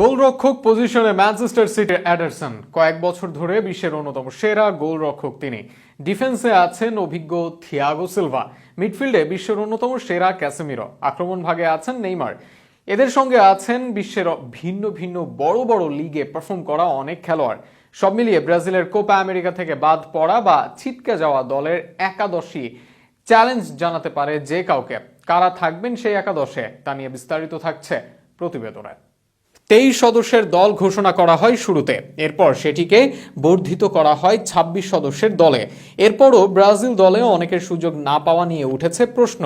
গোলরক্ষক পজিশনে ম্যানচেস্টার সিটির এডারসন কয়েক বছর ধরে বিশ্বের অন্যতম সেরা গোলরক্ষক তিনি। ডিফেন্সে আছেন অভিজ্ঞ থিয়াগো সিলভা, মিডফিল্ডে বিশ্বের অন্যতম সেরা ক্যাসেমিরো, আক্রমণ ভাগে আছেন নেইমার। এদের সঙ্গে আছেন বিশ্বের ভিন্ন ভিন্ন বড় বড় লিগে পারফর্ম করা অনেক খেলোয়াড়। সব মিলিয়ে ব্রাজিলের কোপা আমেরিকা থেকে বাদ পড়া বা ছিটকে যাওয়া দলের একাদশই চ্যালেঞ্জ জানাতে পারে যে কাউকে। কারা থাকবেন সেই একাদশে তা নিয়ে বিস্তারিত থাকছে প্রতিবেদনে। 23 সদস্যের দল ঘোষণা করা হয় শুরুতে, এরপর সেটিকে বর্ধিত করা হয় 26 সদস্যের দলে। এরপরও ব্রাজিল দলে অনেকের সুযোগ না পাওয়া নিয়ে উঠেছে প্রশ্ন।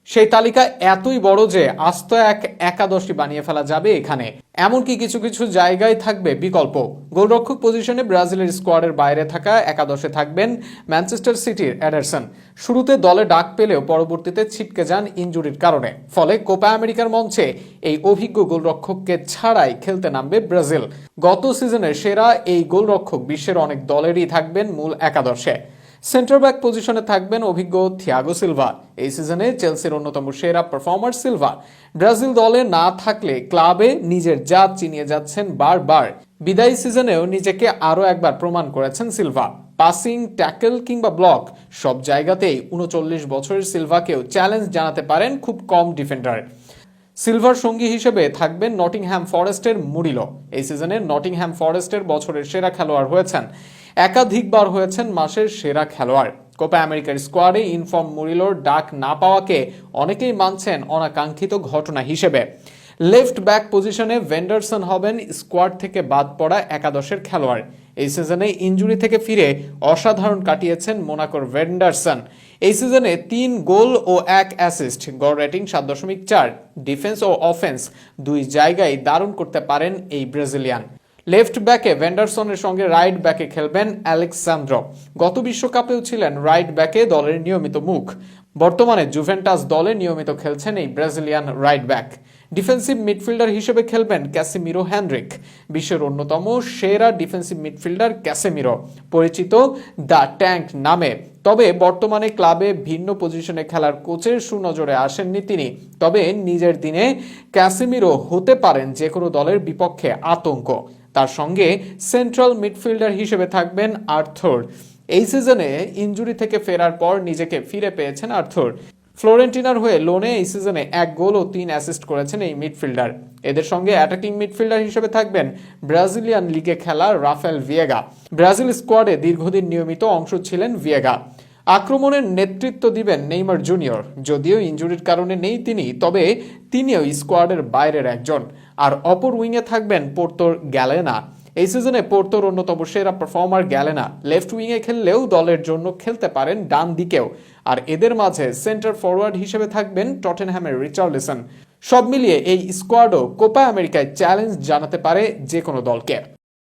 সেই তালিকা এতই বড় যে আস্ত এক একাদশী বানিয়ে ফেলা যাবে এখানে। এমনকি কিছু কিছু জায়গায় থাকবে বিকল্প। গোলরক্ষক পজিশনে ব্রাজিলের স্কোয়াডের বাইরে থাকা একাদশে থাকবেন ম্যানচেস্টার সিটির এডারসন। শুরুতে দলে ডাক পেলেও পরবর্তীতে ছিটকে যান ইনজুরির কারণে। ফলে কোপা আমেরিকার মঞ্চে এই অভিজ্ঞ গোলরক্ষককে ছাড়াই খেলতে নামবে ব্রাজিল। গত সিজনের সেরা এই গোলরক্ষক বিশ্বের অনেক দলেরই থাকবেন মূল একাদশে। সেন্টার ব্যাক পজিশনে থাকবেন অভিজ্ঞ থিয়াগো সিলভা। এই সিজনে চেলসির অন্যতম সেরা পারফর্মার সিলভা। ব্রাজিল দলে না থাকলে ক্লাবে নিজের জাত চিনিয়ে যাচ্ছেন বারবার। বিদায়ী সিজনেও নিজেকে আরও একবার প্রমাণ করেছেন সিলভা। পাসিং, ট্যাকল কিংবা ব্লক সব জায়গাতেই 39 বছরের সিলভাকেও চ্যালেঞ্জ জানাতে পারেন খুব কম ডিফেন্ডার। সিলভার সঙ্গী হিসেবে থাকবেন নটিংহ্যাম ফরেস্টের মুরিলো। এই সিজনে নটিংহ্যাম ফরেস্টের বছরের সেরা খেলোয়াড় হয়েছেন, একাধিকবার হয়েছেন মাসের সেরা খেলোয়াড়। কোপা আমেরিকার স্কোয়াডে ইনফর্ম মুরিলোর ডাক না পাওয়াকে অনেকেই মানছেন অনাকাঙ্ক্ষিত ঘটনা হিসেবে। লেফট ব্যাক পজিশনে ভেন্ডারসন হবেন স্কোয়াড থেকে বাদ পড়া একাদশের খেলোয়াড়। এই সিজনে ইনজুরি থেকে ফিরে অসাধারণ কাটিয়েছেন মোনাকোর ভেন্ডারসন। এই সিজনে 3 গোল ও 1 অ্যাসিস্ট, গড় রেটিং 7.4। ডিফেন্স ও অফেন্স দুই জায়গায় দারুণ করতে পারেন এই ব্রাজিলিয়ান। লেফট ব্যাকে ভেন্ডারসনের সঙ্গে রাইট ব্যাকে খেলবেন আলেক্সান্দ্রো। গত বিশ্বকাপেও ছিলেন রাইট ব্যাকে দলের নিয়মিত মুখ। বর্তমানে জুভেন্টাস দলে নিয়মিত খেলছেন এই Brazilian right back. Defensive midfielder হিসেবে খেলবেন ক্যাসেমিরো হেনরিক। বিশ্বের অন্যতম সেরা ডিফেন্সিভ মিডফিল্ডার ক্যাসেমিরো, পরিচিত দ্য ট্যাঙ্ক নামে। তবে বর্তমানে ক্লাবে ভিন্ন পজিশনে খেলার কোচের সুনজরে আসেননি তিনি। তবে নিজের দিনে ক্যাসেমিরো হতে পারেন যে কোনো দলের বিপক্ষে আতঙ্ক। তার সঙ্গে সেন্ট্রাল মিডফিল্ডার হিসেবে থাকবেন আর্থুর। এই সিজনে ইনজুরি থেকে ফেরার পর নিজেকে ফিরে পেয়েছেন আর্থুর। ফ্লোরেন্টিনার হয়ে লোনে এই সিজনে 1 গোল ও 3 অ্যাসিস্ট করেছেন এই মিডফিল্ডার। এদের সঙ্গে অ্যাটাকিং মিডফিল্ডার হিসেবে থাকবেন ব্রাজিলিয়ান লিগে খেলা রাফেল ভিয়েগা। ব্রাজিল স্কোয়াডে দীর্ঘদিন নিয়মিত অংশ ছিলেন ভিয়েগা। আক্রমণের নেতৃত্ব দিবেন নেইমার জুনিয়র। যদিও ইনজুরির কারণে নেই তিনি, তবে তিনিও স্কোয়াডের বাইরের একজন। আর অপর উইংয়ে থাকবেন পোর্তোর গ্যালেনা। এই সিজনে পোর্তোর অন্যতম সেরা পারফর্মার গ্যালেনা লেফট উইংয়ে খেললেও দলের জন্য খেলতে পারেন ডান দিকেও। আর এদের মাঝে সেন্টার ফরওয়ার্ড হিসেবে থাকবেন টটেনহ্যামের রিচার্লিসন। সব মিলিয়ে এই স্কোয়াডও কোপা আমেরিকায় চ্যালেঞ্জ জানাতে পারে যে কোনো দলকে।